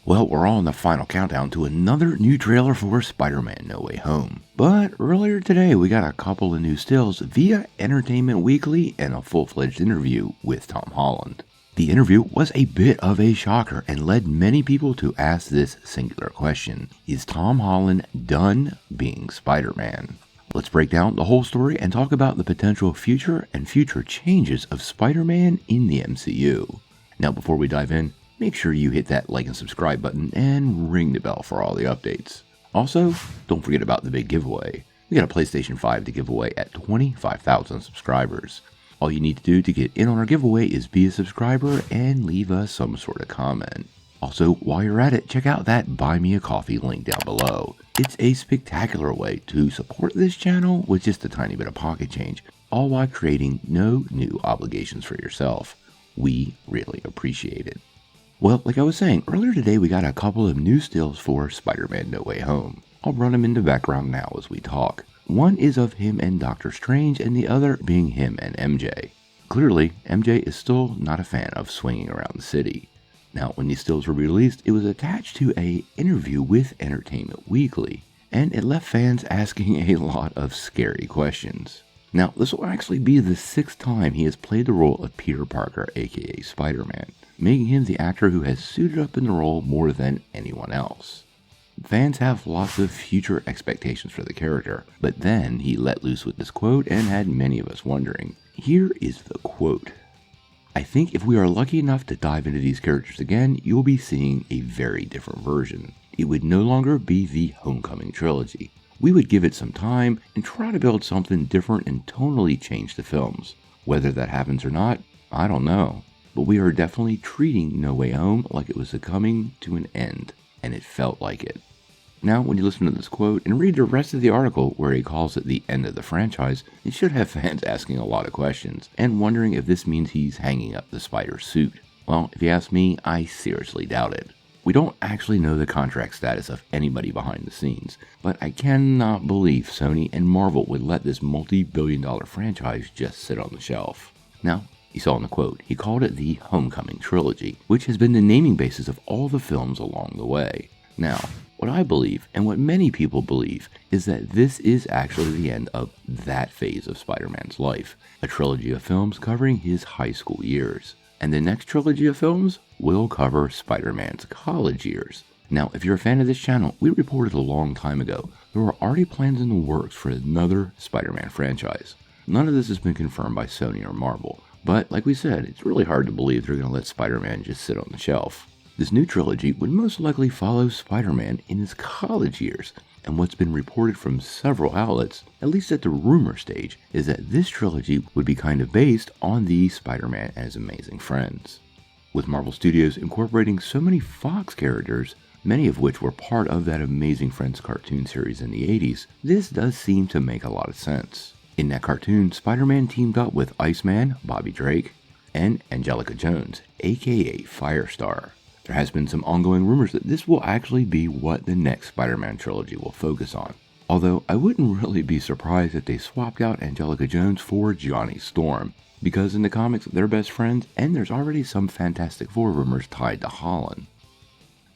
Well, we're all in the final countdown to another new trailer for Spider-Man No Way Home. But earlier today, we got a couple of new stills via Entertainment Weekly and a full-fledged interview with Tom Holland. The interview was a bit of a shocker and led many people to ask this singular question: is Tom Holland done being Spider-Man? Let's break down the whole story and talk about the potential future and future changes of Spider-Man in the MCU. Now, before we dive in, make sure you hit that like and subscribe button and ring the bell for all the updates. Also, don't forget about the big giveaway. We got a PlayStation 5 to give away at 25,000 subscribers. All you need to do to get in on our giveaway is be a subscriber and leave us some sort of comment. Also, while you're at it, check out that Buy Me a Coffee link down below. It's a spectacular way to support this channel with just a tiny bit of pocket change, all while creating no new obligations for yourself. We really appreciate it. Well, like I was saying, earlier today we got a couple of new stills for Spider-Man No Way Home. I'll run them into background now as we talk. One is of him and Doctor Strange, and the other being him and MJ. Clearly, MJ is still not a fan of swinging around the city. Now, when these stills were released, it was attached to an interview with Entertainment Weekly, and it left fans asking a lot of scary questions. Now, this will actually be the 6th time he has played the role of Peter Parker, aka Spider-Man, making him the actor who has suited up in the role more than anyone else. Fans have lots of future expectations for the character, but then he let loose with this quote and had many of us wondering. Here is the quote: "I think if we are lucky enough to dive into these characters again, you'll be seeing a very different version. It would no longer be the Homecoming Trilogy. We would give it some time and try to build something different and tonally change the films. Whether that happens or not, I don't know. But we are definitely treating No Way Home like it was coming to an end, and it felt like it." Now, when you listen to this quote and read the rest of the article where he calls it the end of the franchise, it should have fans asking a lot of questions and wondering if this means he's hanging up the spider suit. Well, if you ask me, I seriously doubt it. We don't actually know the contract status of anybody behind the scenes, but I cannot believe Sony and Marvel would let this multi-billion-dollar franchise just sit on the shelf. Now, you saw in the quote, he called it the Homecoming Trilogy, which has been the naming basis of all the films along the way. Now, what I believe, and what many people believe, is that this is actually the end of that phase of Spider-Man's life, a trilogy of films covering his high school years. And the next trilogy of films will cover Spider-Man's college years. Now, if you're a fan of this channel, we reported a long time ago there were already plans in the works for another Spider-Man franchise. None of this has been confirmed by Sony or Marvel, but like we said, it's really hard to believe they're going to let Spider-Man just sit on the shelf. This new trilogy would most likely follow Spider-Man in his college years, and what's been reported from several outlets, at least at the rumor stage, is that this trilogy would be kind of based on the Spider-Man and His Amazing Friends. With Marvel Studios incorporating so many Fox characters, many of which were part of that Amazing Friends cartoon series in the 80s, this does seem to make a lot of sense. In that cartoon, Spider-Man teamed up with Iceman, Bobby Drake, and Angelica Jones, aka Firestar. There has been some ongoing rumors that this will actually be what the next Spider-Man trilogy will focus on. Although I wouldn't really be surprised if they swapped out Angelica Jones for Johnny Storm, because in the comics they're best friends and there's already some Fantastic Four rumors tied to Holland.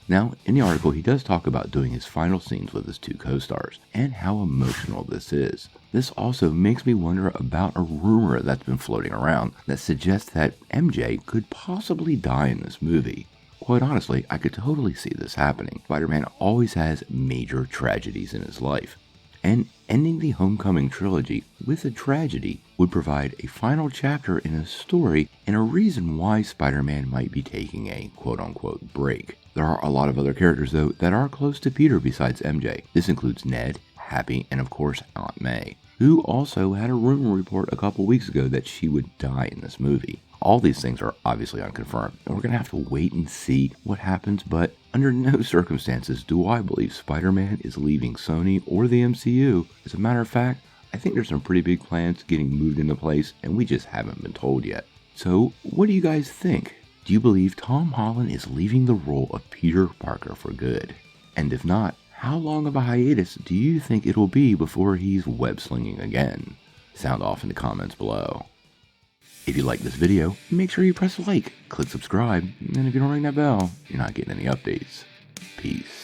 Now, in the article he does talk about doing his final scenes with his two co-stars and how emotional this is. This also makes me wonder about a rumor that's been floating around that suggests that MJ could possibly die in this movie. Quite honestly, I could totally see this happening. Spider-Man always has major tragedies in his life, and ending the Homecoming Trilogy with a tragedy would provide a final chapter in a story and a reason why Spider-Man might be taking a quote-unquote break. There are a lot of other characters, though, that are close to Peter besides MJ. This includes Ned, Happy, and of course Aunt May, who also had a rumor report a couple weeks ago that she would die in this movie. All these things are obviously unconfirmed, and we're going to have to wait and see what happens, but under no circumstances do I believe Spider-Man is leaving Sony or the MCU. As a matter of fact, I think there's some pretty big plans getting moved into place, and we just haven't been told yet. So, what do you guys think? Do you believe Tom Holland is leaving the role of Peter Parker for good? And if not, how long of a hiatus do you think it'll be before he's web-slinging again? Sound off in the comments below. If you like this video, make sure you press like, click subscribe, and if you don't ring that bell, you're not getting any updates. Peace.